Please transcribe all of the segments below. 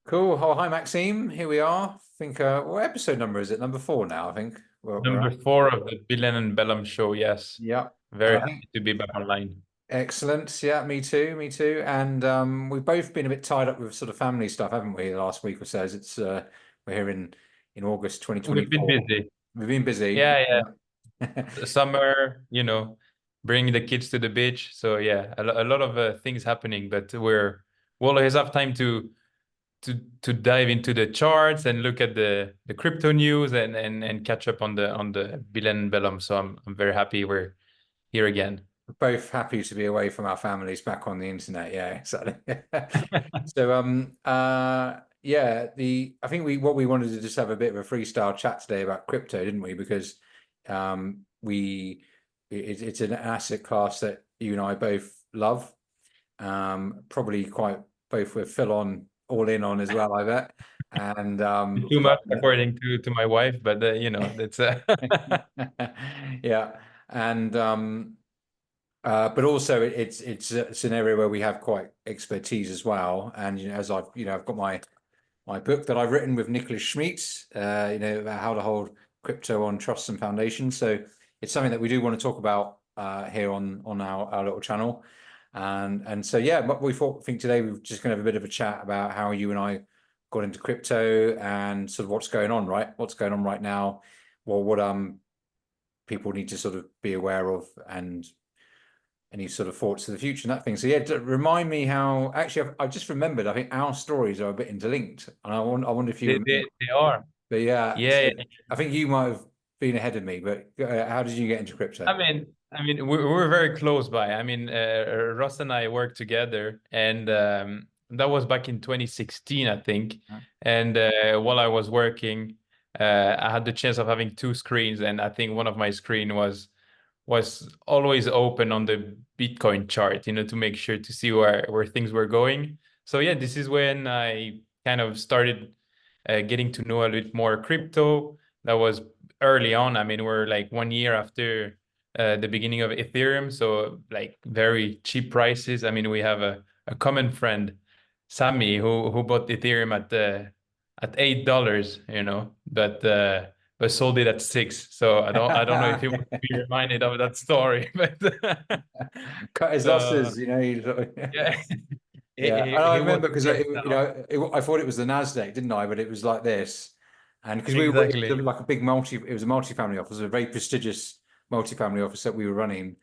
Cool. Oh, hi, Maxime. Here we are. I think, what episode number is it? Number 4 now, I think we're Number at. four of the Billen and Belhomme show. Yes, Yeah. very I think happy to be back online. excellent. Yeah, me too. Me too. And we've both been a bit tied up with sort of family stuff, haven't we, the last week or so? As it's we're here in August We've been 2024. busy. We've been busy. Yeah, yeah. Yeah. Summer, bringing the kids to the beach. So yeah, a lot of things happening, but we'll always have time to dive into the charts and look at the crypto news and catch up on the Billen and Belhomme. So I'm very happy we're here again. Both happy to be away from our families back on the internet. Yeah, exactly. So yeah, the I think we what we wanted to just have a bit of a freestyle chat today about crypto, didn't we? Because we it's an asset class that you and I both love. Probably quite both we're full on all in on as well, I bet. And Too much according to my wife, but that's yeah, and but also it's an area where we have quite expertise as well. And as I've got my book that I've written with Nicholas Schmitz, about how to hold crypto on trusts and foundations. So it's something that we do want to talk about here on our little channel. And so yeah, what think today we're just going to have a bit of a chat about how you and I got into crypto and sort of what's going on, right? What's going on right now? Well, what people need to sort of be aware of and any sort of thoughts to the future and that thing. So yeah, remind me how. Actually, I've just remembered. I think our stories are a bit interlinked, and I wonder if you they, remember. they, they are. But yeah, Yeah, so yeah. I think you might have been ahead of me. But how did you get into crypto? we're very close by. Ross and I worked together, and that was back in 2016, I think. And while I was working, I had the chance of having two screens, and I think one of my screen was always open on the Bitcoin chart, to make sure to see where things were going. So yeah, this is when I kind of started getting to know a little more crypto. That was early on. I mean, we're like 1 year after the beginning of Ethereum, so like very cheap prices. I mean, we have a common friend, Sammy, who bought Ethereum at $8, but sold it at 6. So I don't know if he wants to be reminded of that story, but Cut his so losses, you know. yeah, Yeah, and I he remember wasn't because stressed out. I thought it was the Nasdaq, didn't I? But it was like this, and because it Exactly. was like a big it was a multi-family office, a very prestigious multi-family office that we were running,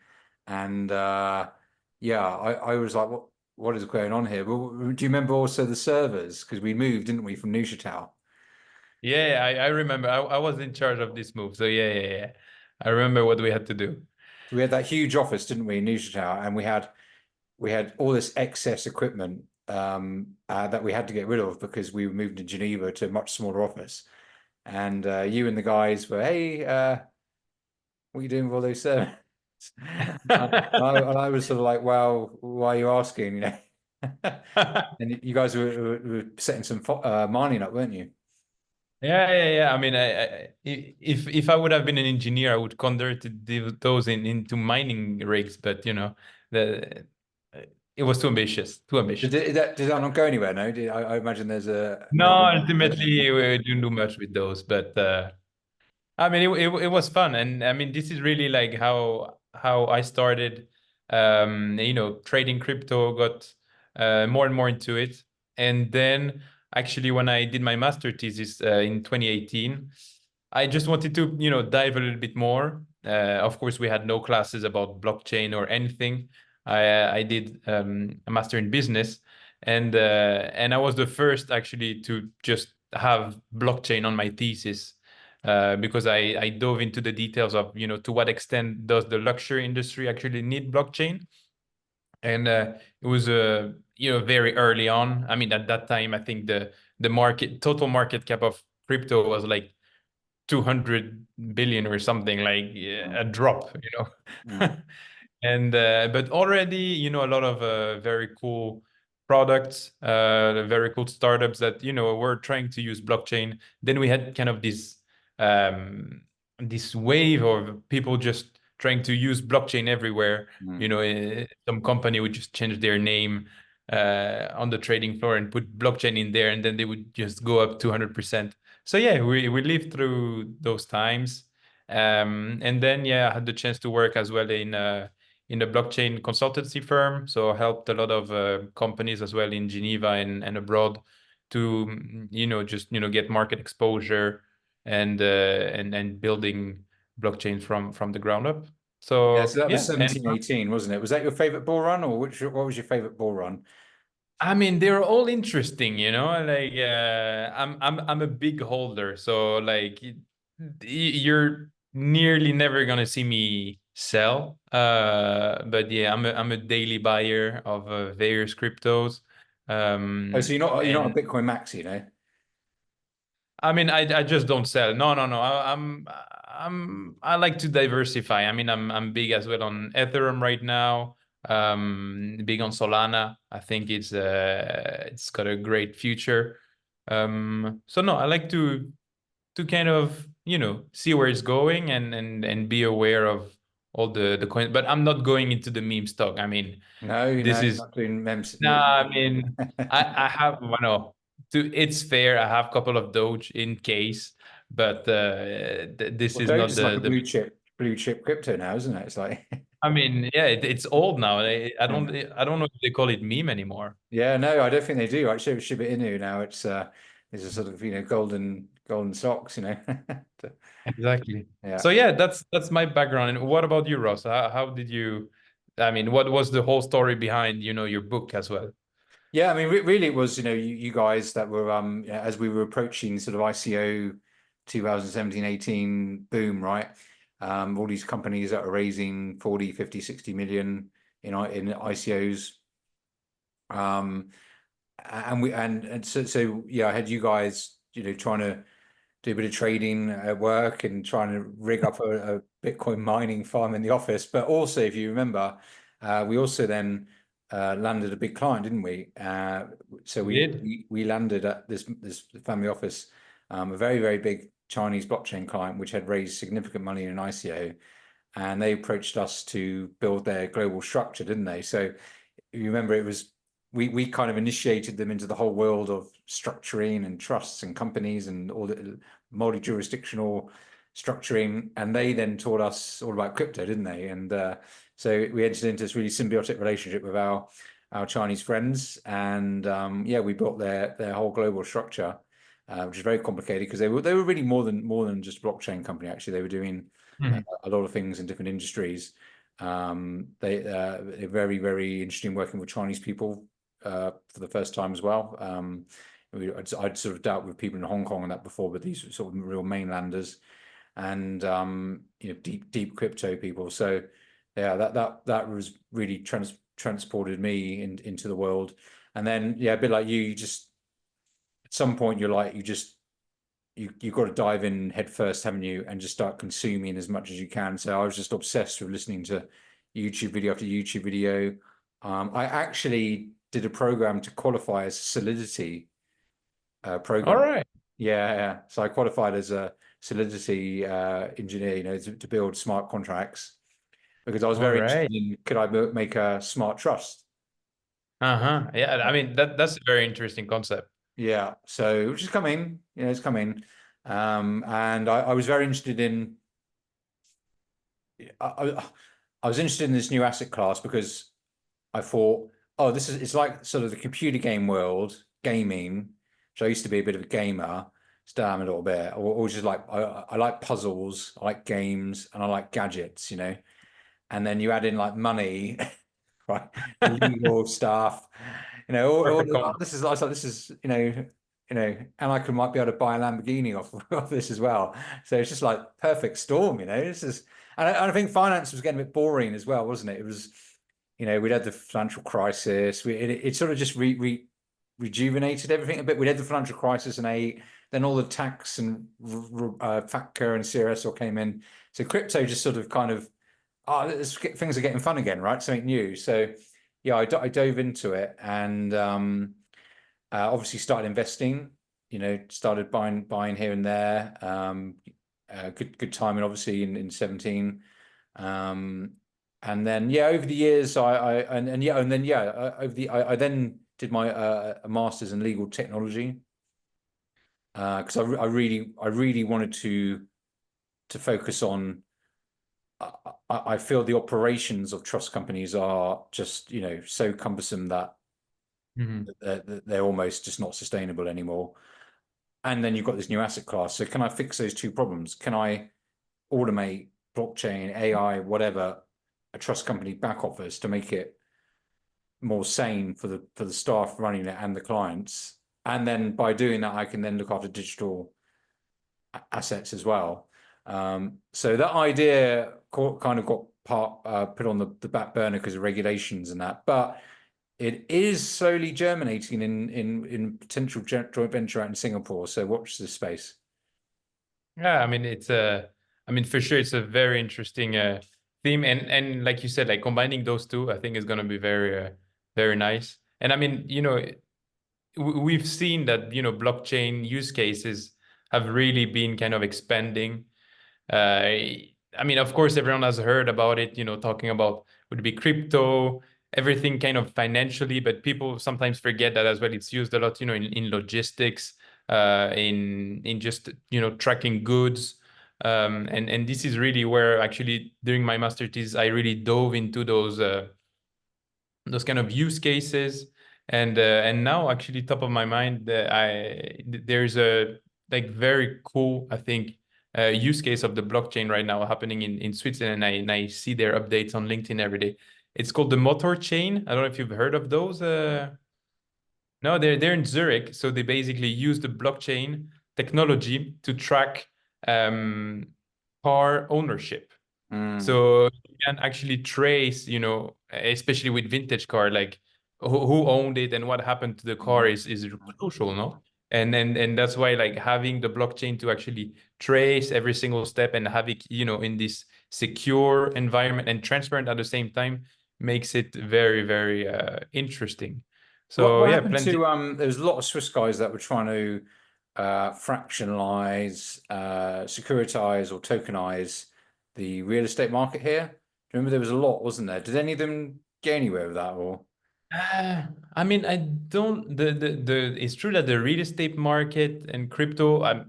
and yeah, I was like, what is going on here? But do you remember also the servers? Because we moved, didn't we, from Neuchâtel? Yeah, I remember. I was in charge of this move. So yeah, yeah, yeah. I remember what we had to do. So we had that huge office, didn't we, in Neuchâtel, and we had all this excess equipment that we had to get rid of because we moved to Geneva to a much smaller office. And you and the guys were, hey, what are you doing with all those servers? And I was sort of like, well, why are you asking? And you guys were setting some mining up, weren't you? Yeah, yeah, yeah. If I would have been an engineer, I would convert those into mining rigs. But the it was too ambitious, too ambitious. Did that not go anywhere? No, I imagine there's a No, ultimately we didn't do much with those. But it was fun, and I mean, this is really like how I started. Trading crypto, got more and more into it, and then actually when I did my master thesis in 2018, I just wanted to dive a little bit more. Of course, we had no classes about blockchain or anything. I did a master in business, and I was the first actually to just have blockchain on my thesis because I dove into the details of, to what extent does the luxury industry actually need blockchain? And it was, very early on. I mean, at that time, I think the total market cap of crypto was like 200 billion or something, like Mm, a drop, mm, And but already, a lot of very cool products, very cool startups that were trying to use blockchain. Then we had kind of this wave of people just trying to use blockchain everywhere. mm. Some company would just change their name. on the trading floor and put blockchain in there, and then they would just go up 200%. So yeah, we lived through those times. And then yeah, I had the chance to work as well in a blockchain consultancy firm. So I helped a lot of companies as well in Geneva and abroad to just get market exposure and building blockchain from the ground up. Yeah, so So that was yeah, and 1718, wasn't it? Was that your favorite bull run, or what was your favorite bull run? I mean, they're all interesting, like I'm a big holder, so like you're nearly never gonna see me sell. But yeah, I'm a daily buyer of various cryptos. Oh, so you're not a And Bitcoin max, you know? I mean, I just don't sell. No, no, no. I like to diversify. I mean, I'm big as well on Ethereum right now. Big on Solana. I think it's got a great future. So no, I like to kind of see where it's going and be aware of all the coins. But I'm not going into the meme stock. I mean, No, this you're is not doing memes. Nah, I mean, I have well, no, it's fair. I have a couple of Doge in case, but this Well, is Doge not is like a the. blue chip crypto now, isn't it? It's like, I mean, yeah, it's old now. yeah, I don't know if they call it meme anymore. yeah. No, I don't think they do. Actually, Shiba Inu now it's a sort of golden socks, you know. Exactly. Yeah. So yeah, that's my background. And what about you, Ross? How did you? I mean, what was the whole story behind your book as well? Yeah, I mean, really, it was you guys that were yeah, as we were approaching sort of ICO 2017-18 boom, right? All these companies that are raising 40, 50, 60 million in ICOs. Um, and so yeah, I had you guys trying to do a bit of trading at work and trying to rig up a Bitcoin mining farm in the office. But also, if you remember, we also then landed a big client, didn't we? So We did. we landed at this family office, a very, very big Chinese blockchain client, which had raised significant money in an ICO, and they approached us to build their global structure, didn't they? So you remember it was we kind of initiated them into the whole world of structuring and trusts and companies and all the multi-jurisdictional structuring, and they then taught us all about crypto, didn't they? And so we entered into this really symbiotic relationship with our Chinese friends, and yeah, we built their whole global structure, which is very complicated because they were really more than just a blockchain company. Actually, they were doing Mhm. a lot of things in different industries. They're very, very interesting working with Chinese people for the first time as well. I'd sort of dealt with people in Hong Kong and that before, but these were sort of real mainlanders and deep crypto people. So yeah, that was really transported me into the world. And then yeah, a bit like you just at some point you're like you've got to dive in head first, haven't you, and just start consuming as much as you can. So I was just obsessed with listening to YouTube video after YouTube video. I actually did a program to qualify as a Solidity All program. right. Yeah, yeah. So I qualified as a Solidity engineer, to build smart contracts because I was All very right. interested in could I make a smart trust? Uh-huh. Yeah, I mean that's a very interesting concept. Yeah, so which is coming, it's coming. And I was very interested in I was interested in this new asset class because I thought, oh, it's like sort of the computer game world, gaming, which I used to be a bit of a gamer, still am a little bit, or just like I like puzzles, I like games, and I like gadgets, and then you add in like money, right, legal stuff, Perfect combo. this is like this is and I might be able to buy a Lamborghini off this as well. So it's just like perfect storm, this is, and I think finance was getting a bit boring as well, wasn't it? It was, we'd had the financial crisis. It sort of just rejuvenated everything a bit. We'd had the financial crisis in eight, then all the tax and FATCA and CRS all came in. So crypto just sort of kind of, things are getting fun again, right? Something new. So yeah, I dove into it and obviously started investing. Started buying here and there. Good timing, obviously in 17. And then yeah, over the years, I and yeah, and then yeah, over the I then did my a master's in legal technology because I really wanted to focus on. I feel the operations of trust companies are just, you know, so cumbersome that Mhm. they're almost just not sustainable anymore. And then you've got this new asset class. So can I fix those two problems? Can I automate blockchain, AI, whatever, a trust company back office to make it more sane for the staff running it and the clients? And then by doing that, I can then look after digital assets as well. So that idea kind of got put on the back burner because of regulations and that, but it is slowly germinating in potential joint venture out in Singapore. So watch this space. Yeah, I mean it's I mean for sure it's a very interesting theme, and like you said, like combining those two, I think is going to be very very nice. And I mean, you know, we've seen that, you know, blockchain use cases have really been kind of expanding. I mean, of course, everyone has heard about it, you know, talking about would it be crypto, everything kind of financially, but people sometimes forget that as well. It's used a lot, you know, in logistics, in just, you know, tracking goods. And this is really where actually during my master thesis, I really dove into those kind of use cases. And now actually top of my mind, there's a like very cool, I think, use case of the blockchain right now happening in Switzerland. And I see their updates on LinkedIn every day. It's called the motor chain. I don't know if you've heard of those. No, they're in Zurich, so they basically use the blockchain technology to track um, car ownership. Mm. So you can actually trace, you know, especially with vintage car, like who owned it and what happened to the car is crucial, no? And that's why like having the blockchain to actually trace every single step and have it, you know, in this secure environment and transparent at the same time makes it very, very interesting. So What yeah, happened plenty. to there was a lot of Swiss guys that were trying to fractionalize, securitize or tokenize the real estate market here. Remember there was a lot, wasn't there? Did any of them get anywhere with that or? Uh, I mean, I don't the it's true that the real estate market and crypto, I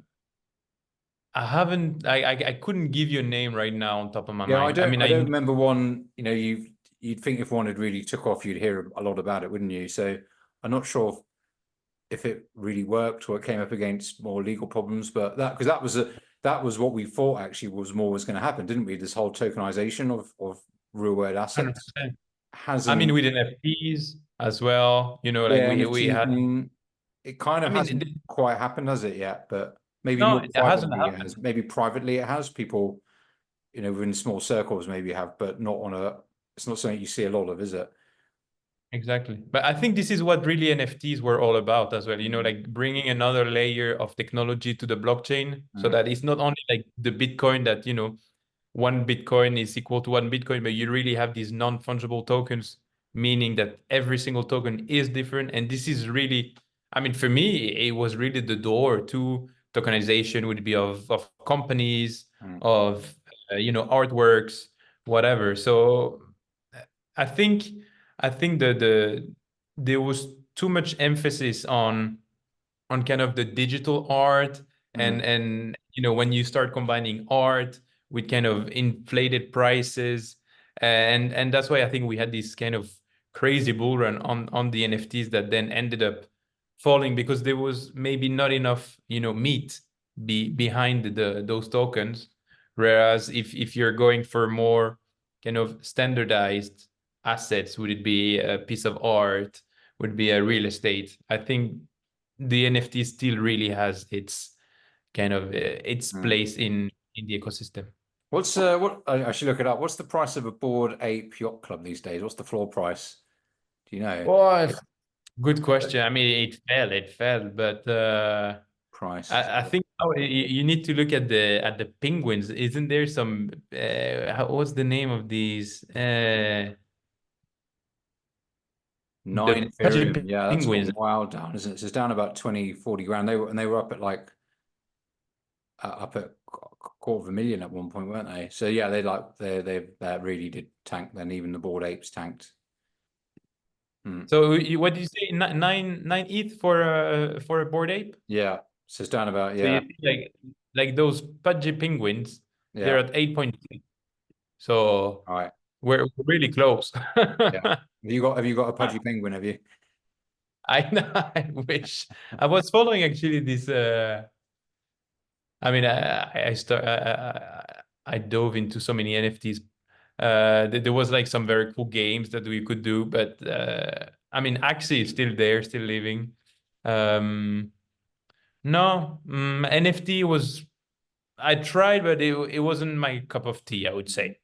haven't I couldn't give you a name right now on top of my Yeah, mind. I mean, I I don't remember one, you know, you'd think if one had really took off, you'd hear a lot about it, wouldn't you? So I'm not sure if it really worked or it came up against more legal problems, but that because that was what we thought actually was going to happen, didn't we? This whole tokenization of real world assets 100%. I mean, hasn't. with NFTs as well, you know, like Yeah, we NFT had. thing. It kind I of mean, hasn't quite happened, has it yet? But maybe no, more it hasn't privately it happened. has. Maybe privately it has. People, you know, within small circles maybe have, but not on a. It's not something you see a lot of, is it? Exactly. But I think this is what really NFTs were all about as well, you know, Mm, like bringing another layer of technology to the blockchain so mm, that it's not only like the Bitcoin that, you know, one Bitcoin is equal to one Bitcoin, but you really have these non-fungible tokens, meaning that every single token is different. And this is really, I mean, for me, it was really the door to tokenization would be of companies, mm, of, you know, artworks, whatever. So I think, I think there was too much emphasis on kind of the digital art mm, and you know when you start combining art with kind of inflated prices and that's why I think we had this kind of crazy bull run on the NFTs that then ended up falling because there was maybe not enough, you know, meat behind those tokens, whereas if you're going for more kind of standardized assets, would it be a piece of art, would be a real estate, I think the NFT still really has its kind of its mm. place in the ecosystem. What's what I should look it up. What's the price of a Bored Ape Yacht Club these days? What's the floor price? Do you know? Well, good question. I mean, it fell, but Price. I think you need to look at the penguins. Isn't there some what's the name of these Nine the magic Ethereum. Yeah, that's penguins? gone wild down, isn't it? So it's down about 20, 40 grand. They were up at like up at quarter of a million at one point, weren't they? So yeah, they really did tank. Then even the Bored Apes tanked. Mm. So what did you say? Nine ETH for a Bored Ape? Yeah. So it's down about, So you yeah. see, like those pudgy penguins, they're Yeah. at 8.2. So All right. we're really close. Yeah. Have you got a pudgy penguin, have you? I know. I wish I was following actually this. I mean, I dove into so many NFTs. There was like some very cool games that we could do, but I mean, Axie is still there, still living. Um, no, NFT was I tried, but it wasn't my cup of tea, I would say.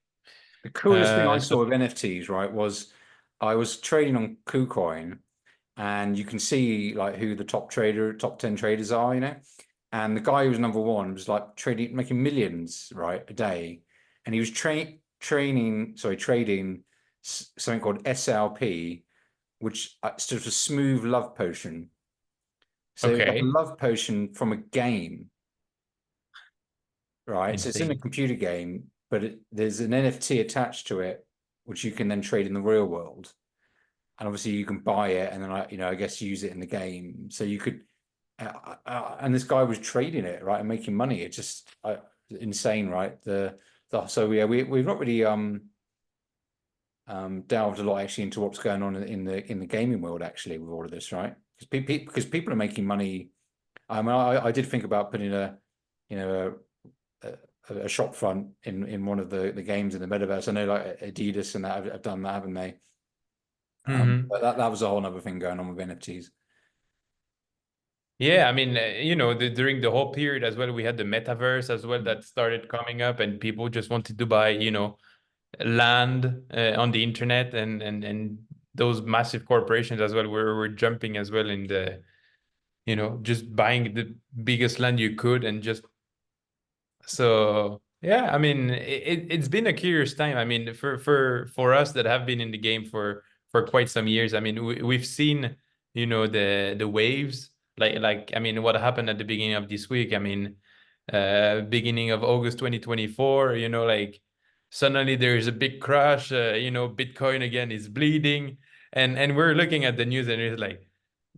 The coolest thing I So saw with NFTs, right, was I was trading on KuCoin, and you can see like who the top 10 traders are, And the guy who was number one was like making millions, right, a day. And he was trading something called SLP, which stood for Smooth Love Potion. So it's like a okay, love potion from a game, right? So it's in a insane. computer game, but there's an NFT attached to it, which you can then trade in the real world. And obviously you can buy it and then I guess use it in the game. So you could, and this guy was trading it, right, and making money. It's just insane, right? So yeah, we've not really delved a lot actually into what's going on in the gaming world actually with all of this, right? Because people are making money. I mean, I did think about putting you know, a shop front in one of the games in the metaverse. I know like Adidas and that have done that, haven't they? Hmm. But that was a whole other thing going on with NFTs. Yeah, I mean, during the whole period as well, we had the metaverse as well Mm. that started coming up, and people just wanted to buy, land on the internet, and those massive corporations as well were jumping as well in the, just buying the biggest land you could, and just so yeah, I mean, it's been a curious time. I mean, for us that have been in the game for quite some years. I mean, we've seen, the waves. Like I mean, what happened at the beginning of this week? I mean, beginning of August 2024. Like suddenly there's a big crash. Bitcoin again is bleeding, and we're looking at the news and it's like,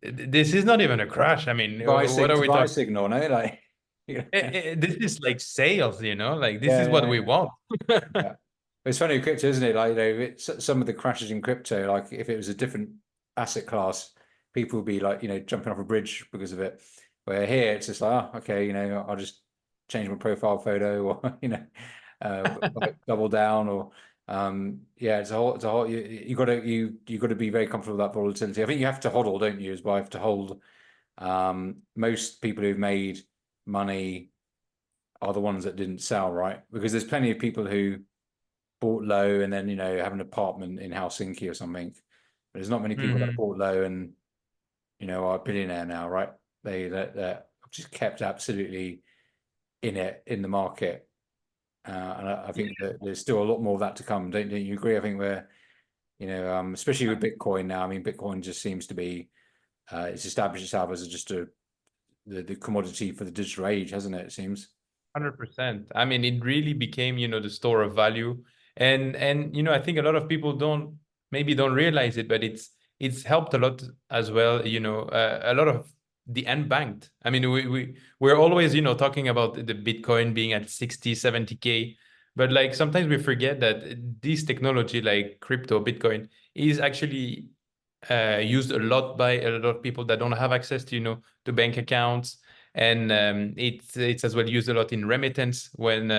this is not even a crash. I mean, what are we Buy talking? signal, no? Like, This is like sales, like this yeah, is what yeah, we yeah. want. Yeah. It's funny with crypto, isn't it? Like, some of the crashes in crypto, like if it was a different asset class, people would be like, jumping off a bridge because of it. Where here it's just like, oh, okay, I'll just change my profile photo or, like double down or, yeah, it's a whole, you gotta be very comfortable with that volatility. I think you have to hodl, don't you, as well? You have to hold. Most people who've made money are the ones that didn't sell, right? Because there's plenty of people who bought low and then have an apartment in Helsinki or something. But there's not many people that Hmm. bought low and are a billionaire now, right? They're just kept absolutely in the market, and I think that there's still a lot more of that to come. Don't you agree? I think we're especially with Bitcoin now. I mean, Bitcoin just seems to be it's established itself as just the commodity for the digital age, hasn't it? It seems. 100%. I mean, it really became, the store of value. And I think a lot of people don't realize it, but it's helped a lot as well, a lot of the unbanked. I mean, we're always, talking about the Bitcoin being at 60, 70K, but like sometimes we forget that this technology like crypto, Bitcoin, is actually used a lot by a lot of people that don't have access to, to bank accounts, and it's as well used a lot in remittance when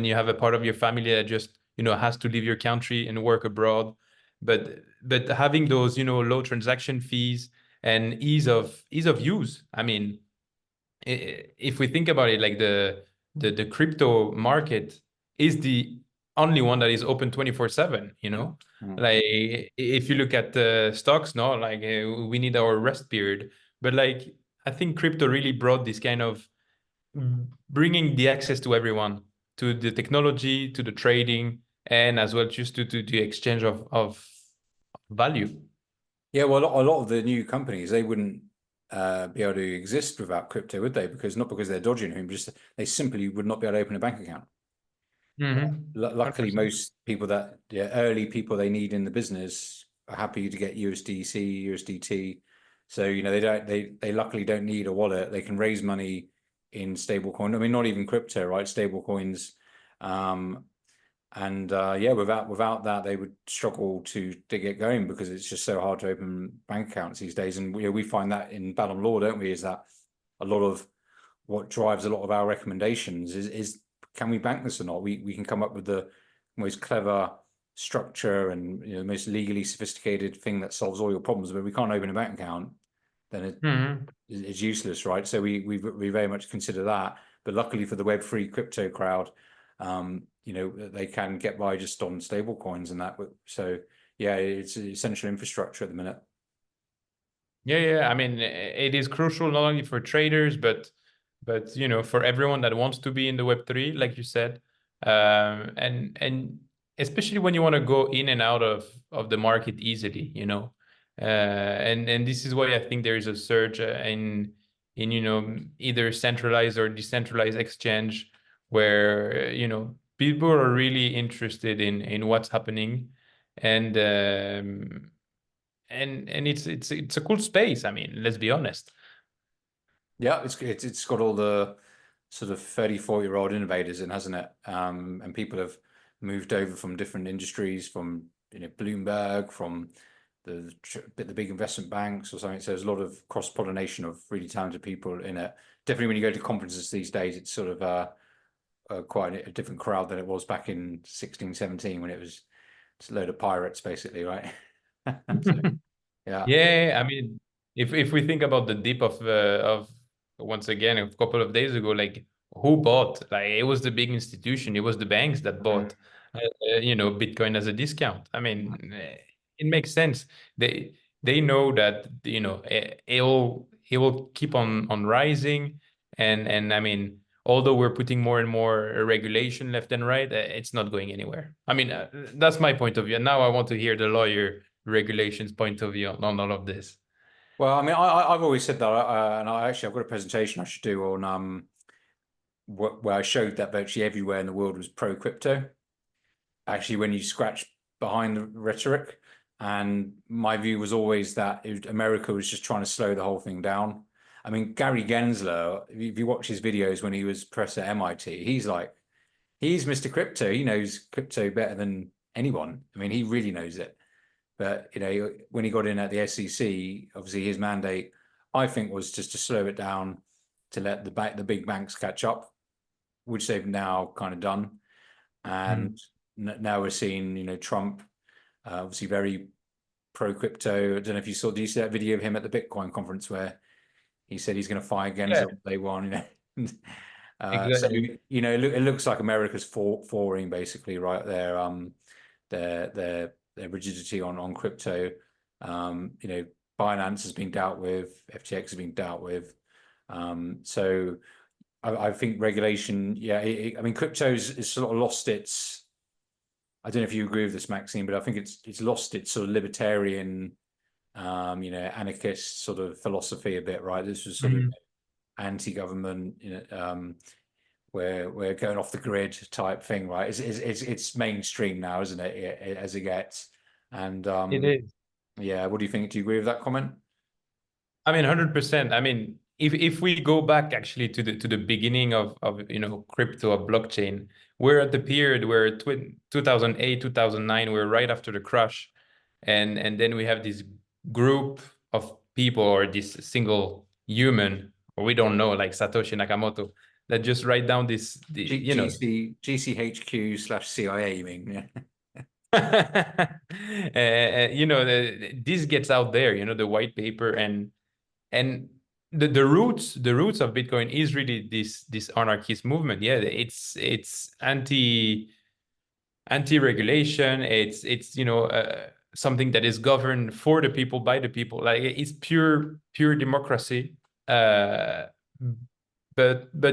you have a part of your family that just has to leave your country and work abroad, but having those low transaction fees and ease of use. I mean, if we think about it, like the crypto market is the only one that is open 24/7, Mm. like if you look at the stocks, no, like we need our rest period, but like I think crypto really brought this kind of bringing the access to everyone, to the technology, to the trading, and as well just to the exchange of value. Yeah, well, a lot of the new companies they wouldn't be able to exist without crypto, would they? Because not because they're dodging anything, just they simply would not be able to open a bank account. Mm-hmm. Luckily, most people early people they need in the business are happy to get USDC, USDT. So, they luckily don't need a wallet. They can raise money in stablecoin. I mean, not even crypto, right? Stable coins. Yeah, without that, they would struggle to get going because it's just so hard to open bank accounts these days. And we find that in Belhomme law, don't we? Is that a lot of what drives a lot of our recommendations is can we bank this or not? We can come up with the most clever structure and the most legally sophisticated thing that solves all your problems, but we can't open a bank account, then it's useless, right? So we very much consider that. But luckily for the Web3 crypto crowd, they can get by just on stable coins and that. So yeah, it's essential infrastructure at the minute. Yeah. I mean, it is crucial not only for traders, but for everyone that wants to be in the Web3, like you said, and especially when you want to go in and out of the market easily, and this is why I think there is a surge in either centralized or decentralized exchange where people are really interested in what's happening, and it's a cool space. I mean, let's be honest. Yeah, it's got all the sort of 34-year-old innovators in, hasn't it? And people have moved over from different industries, from Bloomberg, from the big investment banks or something. So there's a lot of cross-pollination of really talented people in it. Definitely when you go to conferences these days, it's sort of quite a different crowd than it was back in 16, 17 when it was just a load of pirates basically, right? So, yeah. Yeah, I mean, if we think about the dip of once again a couple of days ago, like who bought? Like it was the big institution, it was the banks that bought, Bitcoin as a discount. I mean, it makes sense. They know that it will keep on rising, and I mean, although we're putting more and more regulation left and right, it's not going anywhere. I mean, that's my point of view. And now I want to hear the lawyer regulations point of view on all of this. Well, I mean, I've always said that, and I've got a presentation I should do on where I showed that virtually everywhere in the world was pro crypto. Actually, when you scratch behind the rhetoric, and my view was always that America was just trying to slow the whole thing down. I mean, Gary Gensler, if you watch his videos when he was professor at MIT, he's Mr. Crypto. He knows crypto better than anyone. I mean, he really knows it. But when he got in at the SEC, obviously his mandate, I think, was just to slow it down, to let the big banks catch up, which they've now kind of done. And now we're seeing, Trump, obviously very pro crypto. I don't know if do you see that video of him at the Bitcoin conference where he said he's going to fire Gensler on day one, Exactly. So, it looks like America's falling basically right there. Their rigidity on crypto. Binance has been dealt with, FTX has been dealt with. So I think regulation, yeah, I mean, crypto's sort of lost its, I don't know if you agree with this, Maxime, but I think it's lost its sort of libertarian, anarchist sort of philosophy a bit, right? This was sort of anti-government, where we're going off the grid type thing, right? It's mainstream now, isn't it? As it gets. And It is. yeah, what do you think? Do you agree with that comment? I mean, 100%. I mean, if we go back actually to the beginning of crypto or blockchain, we're at the period where 2008, 2009, we're right after the crash, and then we have this group of people or this single human, or we don't know, like Satoshi Nakamoto, that just write down GCHQ/CIA, you mean? Yeah. This gets out there, the white paper, and the roots of Bitcoin is really this anarchist movement. Yeah, it's anti-regulation. It's something that is governed for the people by the people. Like it's pure democracy. But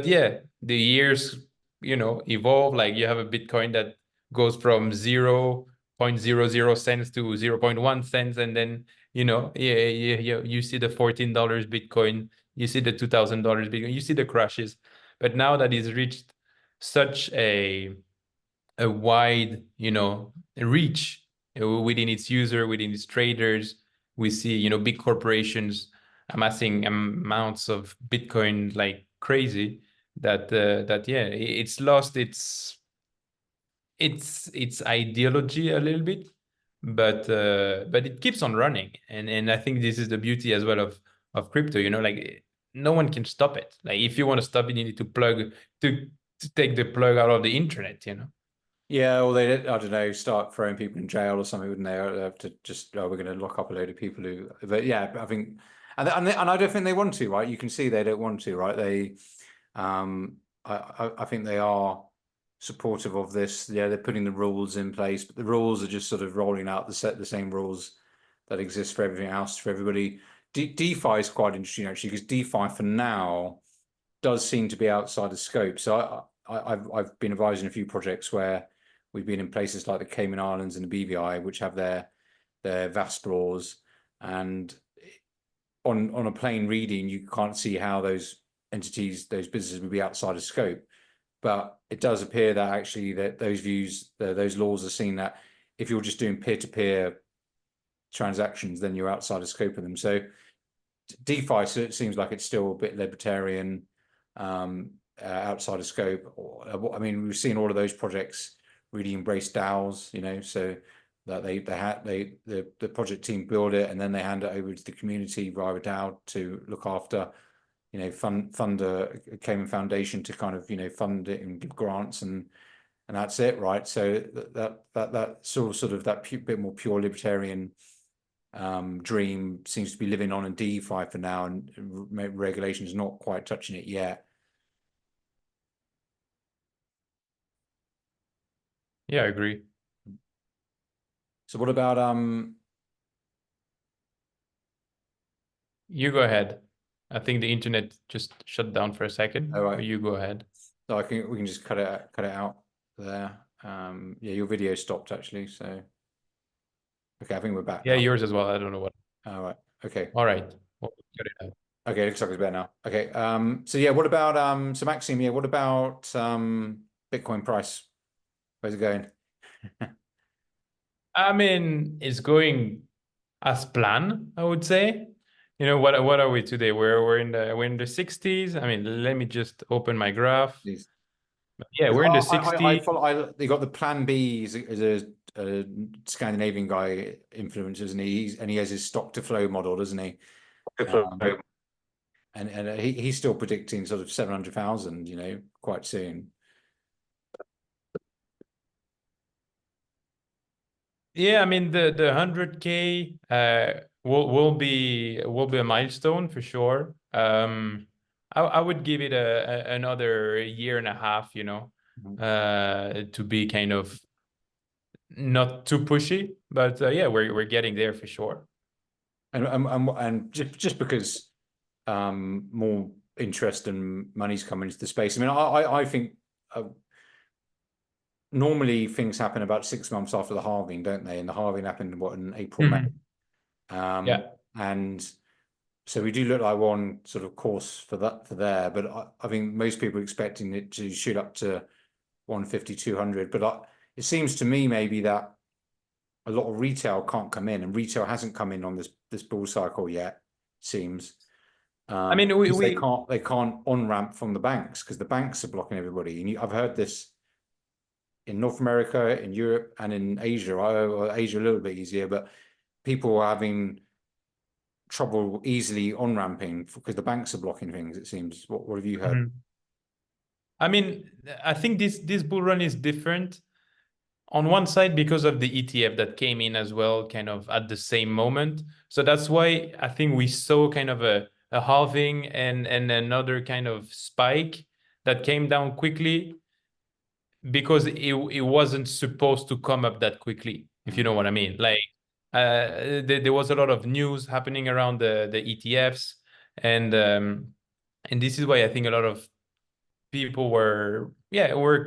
yeah, the years evolve. Like you have a Bitcoin that goes from 0.00 cents to 0.1 cents, and then you see the $14 Bitcoin, you see the $2,000 Bitcoin, you see the crashes. But now that it's reached such a wide reach, within its user, within its traders. We see, you know, big corporations amassing amounts of Bitcoin like crazy. That yeah, it's lost its ideology a little bit, but it keeps on running, and I think this is the beauty as well of crypto. You know, like no one can stop it. Like if you want to stop it, you need to take the plug out of the internet. You know. Yeah, or they, I don't know, start throwing people in jail or something, wouldn't they? To just, oh, we're going to lock up a load of people who, but yeah, I think, and I don't think they want to, right? You can see they don't want to, right? Um, I think they are supportive of this. Yeah, they're putting the rules in place, but the rules are just sort of rolling out the same rules that exist for everything else for everybody. DeFi is quite interesting actually, because DeFi for now does seem to be outside of scope. So I've been advising a few projects where we've been in places like the Cayman Islands and the BVI, which have their VASP laws, and on a plain reading, you can't see how those entities, those businesses would be outside of scope. But it does appear that actually that those laws are seen that if you're just doing peer-to-peer transactions, then you're outside of scope of them. So DeFi seems like it's still a bit libertarian, outside of scope. I mean, we've seen all of those projects really embrace DAOs, you know, so that the project team build it and then they hand it over to the community via a DAO to look after, you know, fund a Cayman Foundation to kind of, you know, fund it and give grants, and that's it, right? So that sort of that bit more pure libertarian dream seems to be living on in DeFi for now, and regulation is not quite touching it yet. Yeah, I agree. So what about You go ahead. I think the internet just shut down for a second. all right. But you go ahead. So we can just cut it out there. Yeah, your video stopped actually. So okay, I think we're back Yeah, now. yours as well. I don't know what. All right. Okay. All right. Well, cut it out. Okay, looks like it's better now. Okay. So yeah, what about so Maxime, yeah, what about Bitcoin price? Where's it going? I mean, it's going as planned, I would say. You know, what are we today? We're in the 60s. I mean, let me just open my graph. Please. Yeah, we're in the 60s. They got the Plan B is a Scandinavian guy influencers, and he has his stock to flow model, doesn't he? Um, and he's still predicting sort of 700,000, you know, quite soon. Yeah, I mean the 100K will be a milestone for sure. I would give it another year and a half, you know, to be kind of not too pushy, but yeah, we're getting there for sure. And just because more interest and money's coming into the space. I mean, I think normally things happen about 6 months after the halving, don't they? And the halving happened what in April, May. Yeah. And so we do look like one sort of course for there, but I think most people are expecting it to shoot up to 150, 200. But it seems to me maybe that a lot of retail can't come in, and retail hasn't come in on this bull cycle yet, seems. I mean, because they can't on ramp from the banks because the banks are blocking everybody. And I've heard this in North America, in Europe, and in Asia. Asia a little bit easier, but people are having trouble easily on ramping because the banks are blocking things. It seems. What have you heard? I mean, I think this bull run is different on one side because of the ETF that came in as well, kind of at the same moment. So that's why I think we saw kind of a halving and another kind of spike that came down quickly because it wasn't supposed to come up that quickly, if you know what I mean. Like there was a lot of news happening around the ETFs, and this is why I think a lot of people were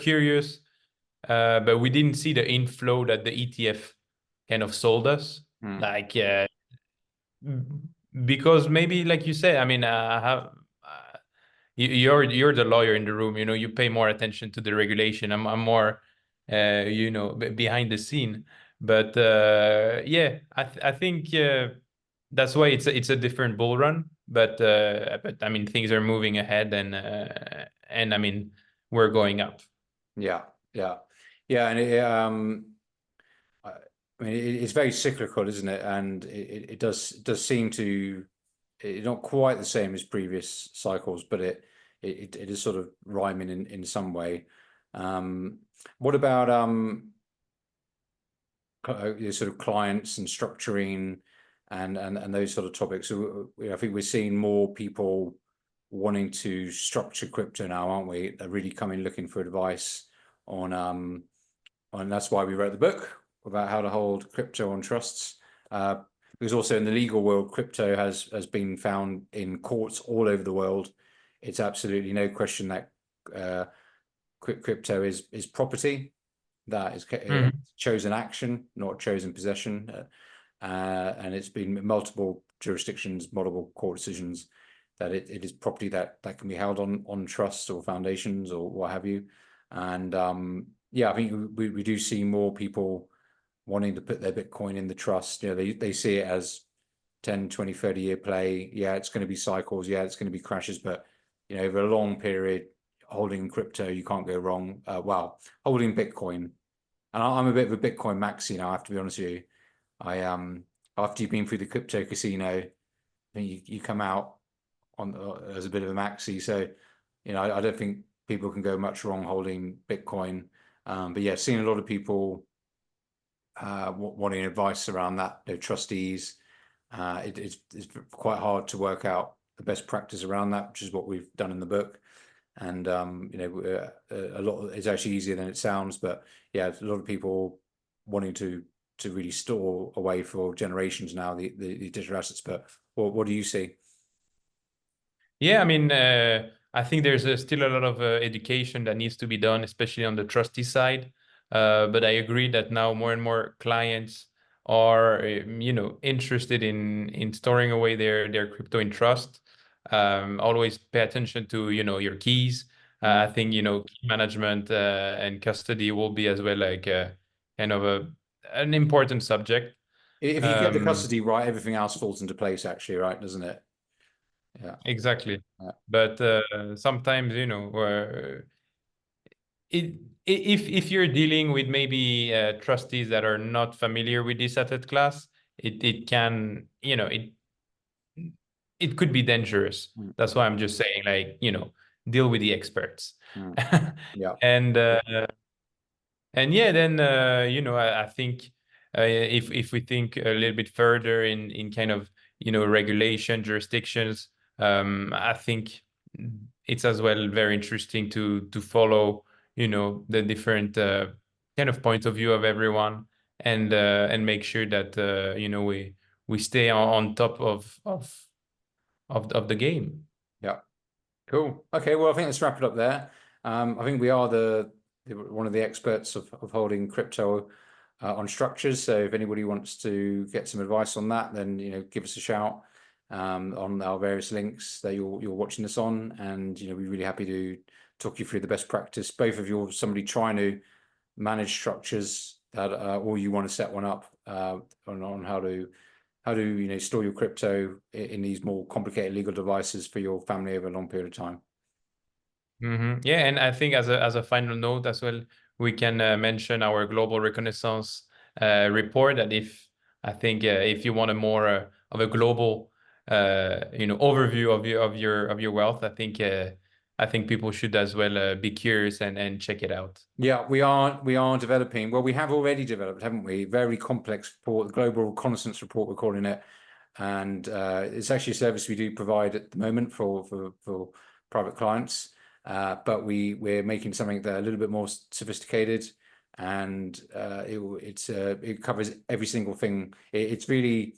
curious, but we didn't see the inflow that the ETF kind of sold us. Like because maybe like you said, I mean, I have. You're the lawyer in the room, you know, you pay more attention to the regulation. I'm more you know, behind the scene, But yeah, I think that's why it's a different bull run. But I mean things are moving ahead, and I mean we're going up. Yeah, yeah, yeah, and I mean, it's very cyclical, isn't it? And it does seem to it's not quite the same as previous cycles, but it is sort of rhyming in some way. Um, what about your sort of clients and structuring and those sort of topics? So, I think we're seeing more people wanting to structure crypto now, aren't we? They're really coming looking for advice on and that's why we wrote the book about how to hold crypto on trusts. Because also in the legal world, crypto has been found in courts all over the world. It's absolutely no question that crypto is property that is chosen action, not chosen possession. And it's been in multiple jurisdictions, multiple court decisions that it is property that can be held on trusts or foundations or what have you. And yeah, I think we do see more people wanting to put their Bitcoin in the trust. They see it as 10, 20, 30-year play. Yeah, it's going to be cycles. Yeah, it's going to be crashes. But, over a long period, holding crypto, you can't go wrong. Well, holding Bitcoin. And I'm a bit of a Bitcoin maxi now, I have to be honest with you. I after you've been through the crypto casino, I think you come out on as a bit of a maxi. So, I don't think people can go much wrong holding Bitcoin. But yeah, seeing a lot of people wanting advice around that, trustees. It's quite hard to work out the best practice around that, which is what we've done in the book. And a lot it's actually easier than it sounds, but yeah, a lot of people wanting to really store away for generations now the digital assets. But what do you see? Yeah, I mean, I think there's still a lot of education that needs to be done, especially on the trustee side. But I agree that now more and more clients are, interested in storing away their crypto in trust. Always pay attention to, your keys. I think, key management and custody will be as well like kind of an important subject. If you get the Um, custody right, everything else falls into place actually, right? Doesn't it? Yeah. exactly. Yeah. But sometimes, it if you're dealing with maybe trustees that are not familiar with this asset class, it can, it could be dangerous. Mm, That's why I'm just saying, like, deal with the experts. mm. Yeah. And yeah, then I think if we think a little bit further in kind of regulation jurisdictions, I think it's as well very interesting to follow the different kind of point of view of everyone, and make sure that we stay on top of the game. Yeah. Cool. Okay. Well, I think let's wrap it up there. I think we are one of the experts of holding crypto on structures. So if anybody wants to get some advice on that, then give us a shout on our various links that you're watching us on, and we're really happy to talk you through the best practice. Both of you are somebody trying to manage structures that, or you want to set one up on how to store your crypto in these more complicated legal devices for your family over a long period of time. Yeah, and I think as a final note as well, we can mention our global reconnaissance report. That if you want a more of a global overview of your wealth, I think people should as well be curious and check it out. Yeah, we are developing. Well, we have already developed, haven't we? Very complex report, the global reconnaissance report, we're calling it, and it's actually a service we do provide at the moment for private clients. But we're making something that a little bit more sophisticated, and it covers every single thing. It's really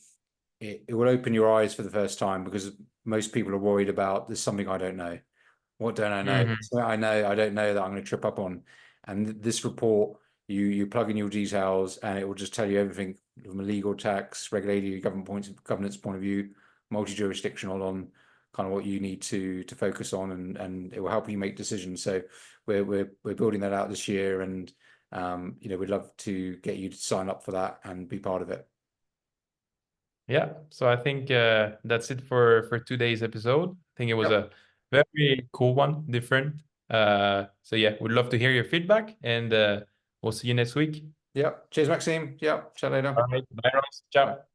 it will open your eyes for the first time, because most people are worried about there's something I don't know. What don't I know? So I don't know that I'm going to trip up on. And this report, you plug in your details, and it will just tell you everything from a legal, tax, regulatory, governance point of view, multi-jurisdictional, on kind of what you need to focus on, and it will help you make decisions. So we're building that out this year, and we'd love to get you to sign up for that and be part of it. Yeah, so I think that's it for today's episode. I think it was Yep. a very cool one, different. So yeah, we'd love to hear your feedback, and we'll see you next week. Yep. Cheers, Maxime. Yep. Chat later. All right, bye, Ross. Ciao.